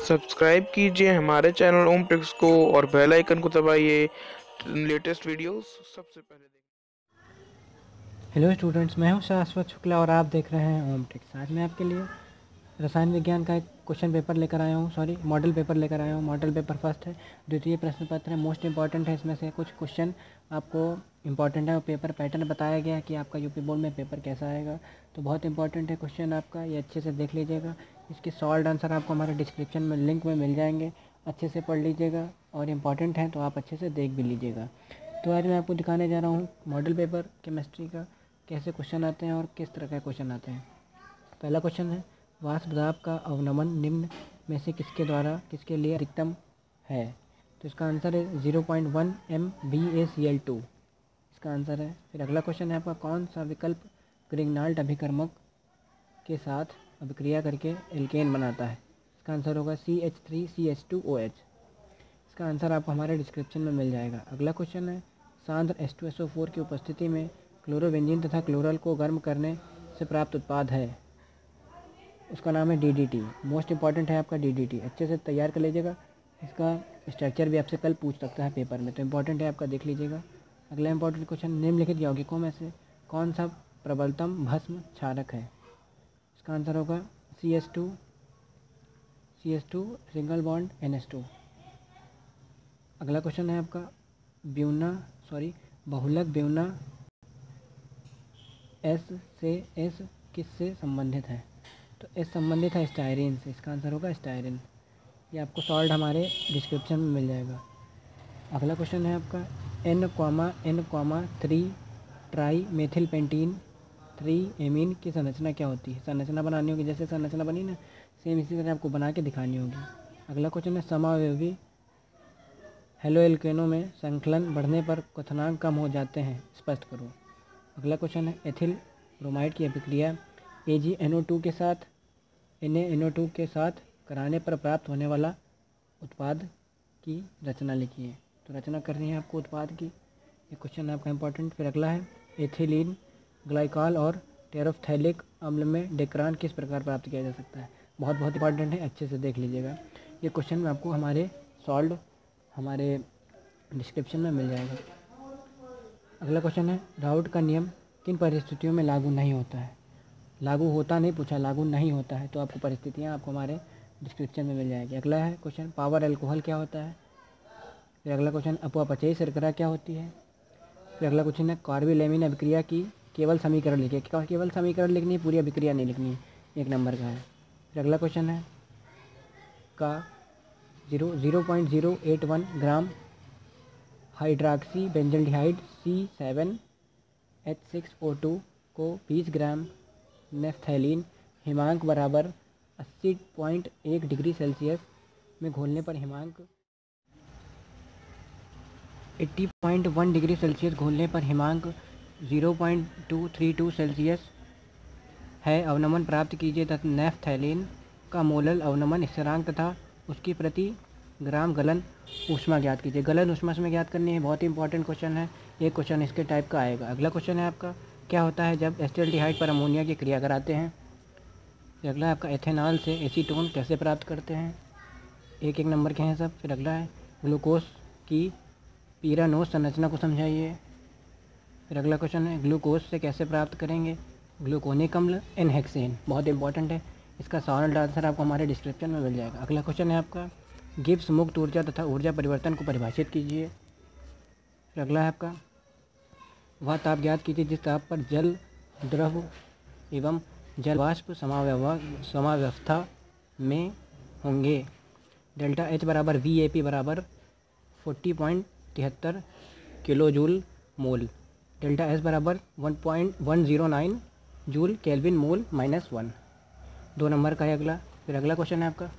Subscribe कीजिए हमारे channel ओम tricks को और बेल आइकन को दबाइए लेटेस्ट वीडियोस सबसे पहले देखिए। हेलो स्टूडेंट्स, मैं हूं शाश्वत शुक्ला और आप देख रहे हैं ओम ट्रिक्स। आज मैं आपके लिए रसायन विज्ञान का एक क्वेश्चन पेपर लेकर आया हूं, मॉडल पेपर लेकर आया हूं। मॉडल पेपर फर्स्ट है, द्वितीय प्रश्न पत्र है, मोस्ट इंपॉर्टेंट है। इसमें से कुछ क्वेश्चन आपको इंपॉर्टेंट है और पेपर पैटर्न बताया गया है कि आपका यूपी बोर्ड में पेपर कैसा आएगा। तो बहुत इंपॉर्टेंट है क्वेश्चन आपका, ये अच्छे से देख लीजिएगा। इसके सॉल्व आंसर आपको हमारे डिस्क्रिप्शन में लिंक में मिल जाएंगे, अच्छे से पढ़ लीजिएगा और इम्पॉर्टेंट है तो आप अच्छे से देख भी लीजिएगा। तो आज मैं आपको दिखाने जा रहा हूँ मॉडल पेपर केमिस्ट्री का कैसे क्वेश्चन आते हैं और किस तरह के क्वेश्चन आते हैं। पहला क्वेश्चन है, वाष्प दाब का अवनमन निम्न में से किसके लिए अधिकतम है? तो इसका आंसर है 0.1 MbAcl2, इसका आंसर है। फिर अगला क्वेश्चन है आपका, कौन सा विकल्प ग्रिग्नाल्ड अभिकर्मक के साथ अभिक्रिया करके एल्केन बनाता है? इसका आंसर होगा CH3CH2OH, इसका आंसर आपको हमारे डिस्क्रिप्शन में मिल जाएगा। अगला क्वेश्चन है, सांद्र H2SO4 की उपस्थिति में क्लोरोबेंजीन तथा क्लोरल को गर्म करने से प्राप्त उत्पाद है, उसका नाम है DDT। मोस्ट इंपॉर्टेंट है आपका DDT, अच्छे से तैयार कर लीजिएगा। इसका स्ट्रक्चर भी आपसे कल पूछ सकता है पेपर में, तो इंपॉर्टेंट है आपका, देख लीजिएगा। अगला इंपॉर्टेंट क्वेश्चन, निम्नलिखित यौगिकों में से कौन सा प्रबलतम भस्म क्षारक है? इसका आंसर होगा CH2 सिंगल बॉन्ड NH2। अगला क्वेश्चन है आपका, बहुलक ब्यूना S किससे संबंधित है? तो S संबंधित है स्टायरीन से, इसका आंसर होगा स्टायरीन। ये आपको सॉल्व हमारे डिस्क्रिप्शन में मिल जाएगा। अगला क्वेश्चन है आपका, N,3 try methyl pentene 3 amine की संरचना क्या होती है? संरचना बनानी होगी, जैसे संरचना बनी ना सेम इसी तरह आपको बना के दिखानी होगी। अगला क्वेश्चन है, समावयवी हेलोएल्केनों में संकलन बढ़ने पर क्वथनांक कम हो जाते हैं, स्पष्ट करो। अगला क्वेश्चन है, एथिल ब्रोमाइड की अभिक्रिया AgNO2 के साथ NaNO2 के साथ कराने पर प्राप्त होने वाला उत्पाद की रचना लिखिए। तो रचना करनी है आपको उत्पाद की, ये क्वेश्चन आपका इंपॉर्टेंट। फिर अगला है, एथिलीन ग्लाइकॉल और टेरोफ्थैलिक अम्ल में डेक्रान किस प्रकार प्राप्त किया जा सकता है? बहुत बहुत इंपॉर्टेंट है, अच्छे से देख लीजिएगा। ये क्वेश्चन आपको हमारे डिस्क्रिप्शन में मिल जाएगा। अगला क्वेश्चन है, राउट का नियम किन परिस्थितियों में लागू नहीं होता है? लागू होता नहीं पूछा, लागू नहीं होता है, तो आपको परिस्थितियाँ आपको हमारे डिस्क्रिप्शन में मिल जाएगी। अगला है क्वेश्चन, पावर अल्कोहल क्या होता है? फिर अगला क्वेश्चन, अपवापचयी शर्करा क्या होती है? फिर अगला क्वेश्चन है, कार्बोलेमिन अभिक्रिया की केवल समीकरण लिखिए। केवल समीकरण लिखनी है, पूरी अभिक्रिया नहीं लिखनी है, 1 नंबर का है। फिर अगला क्वेश्चन है, का 0.081 ग्राम हाइड्रॉक्सी बेंजल्डिहाइड C7H6O2 को 20 ग्राम नेफ्थैलीन हिमांक बराबर 80.1 डिग्री सेल्सियस में घोलने पर हिमांक 80.1 डिग्री सेल्सियस घोलने पर हिमांक 0.232 सेल्सियस है, अवनमन प्राप्त कीजिए तथा नेफ्थैलीन का मोलल अवनमन स्थिरांक तथा उसकी प्रति ग्राम गलन ऊष्मा ज्ञात कीजिए। गलन ऊष्मा में ज्ञात करनी है, बहुत ही इंपॉर्टेंट क्वेश्चन है। एक क्वेश्चन इसके टाइप का आएगा। अगला क्वेश्चन है आपका, क्या होता है जब एसिटाल्डिहाइड पर अमोनिया की क्रिया कराते हैं? फिर अगला है आपका, एथेनॉल से एसीटोन कैसे प्राप्त करते हैं? एक नंबर के हैं सब। फिर अगला है, ग्लूकोज की पीरानोस संरचना को समझाइए। फिर अगला क्वेश्चन है, ग्लूकोज से कैसे प्राप्त करेंगे ग्लूकोनिक अम्ल N-हेक्सेन, बहुत इंपॉर्टेंट है। इसका सॉल्व आंसर आपको हमारे डिस्क्रिप्शन में मिल जाएगा। अगला क्वेश्चन है आपका, गिब्स मुक्त ऊर्जा तथा ऊर्जा परिवर्तन को परिभाषित कीजिए। फिर अगला है आपका, वह ताप ज्ञात कीजिए जिस ताप पर जल द्रव एवं जल वाष्प समावस्था में होंगे। डेल्टा H बराबर VAP बराबर 40.73 kilo joule mole. Delta S बराबर 1.109 जूल केल्विन मोल -1, 2 नंबर का है अगला। फिर अगला क्वेश्चन है आपका,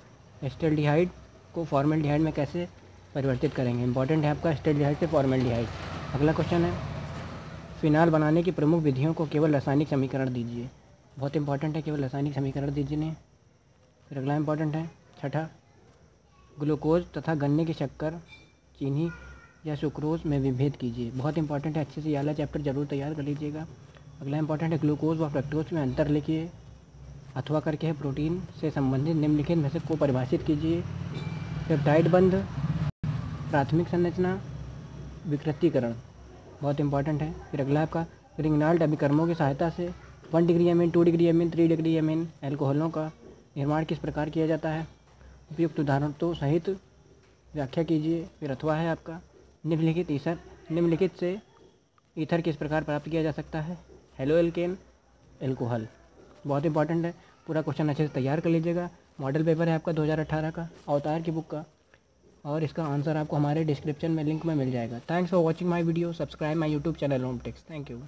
एसिटाल्डिहाइड को फॉर्मल्डिहाइड में कैसे परिवर्तित करेंगे? इंपॉर्टेंट है आपका, एसिटाल्डिहाइड से फॉर्मल्डिहाइड। अगला क्वेश्चन है, फिनाल बनाने की प्रमुख विधियों को केवल रासायनिक समीकरण दीजिए। बहुत इंपॉर्टेंट है, केवल रासायनिक समीकरण दीजिए। फिर अगला इंपॉर्टेंट है, छठा, ग्लूकोज तथा गन्ने की शक्कर, चीनी या सुक्रोज में विभेद कीजिए। बहुत इंपॉर्टेंट है, अच्छे से ये वाला चैप्टर जरूर तैयार कर लीजिएगा। अगला इंपॉर्टेंट है, ग्लूकोज व फ्रक्टोज में अंतर लिखिए। अथवा करके है प्रोटीन से संबंधित निम्नलिखित में से को परिभाषित कीजिए। पेप्टाइड बंध, प्राथमिक संरचना, विकृतीकरण, बहुत इंपॉर्टेंट है। फिर अगला आपका रिंगनाल्ड अभिकर्मों की सहायता से 1 degree amine, 2 degree amine, 3 degree amine एल्कोहलों का निर्माण किस प्रकार किया जाता है। उपयुक्त उदाहरणों सहित व्याख्या कीजिए। फिर अथवा है आपका निम्नलिखित से ईथर किस प्रकार प्राप्त किया जा सकता है। हेलो एल्केन एल्कोहल, बहुत इंपॉर्टेंट है। पूरा क्वेश्चन अच्छे से तैयार कर लीजिएगा। मॉडल पेपर है आपका 2018 का, अवतार की बुक का, और इसका आंसर आपको हमारे डिस्क्रिप्शन में लिंक में मिल जाएगा। Thanks for watching my video. Subscribe my YouTube channel Om Techs. Thank you.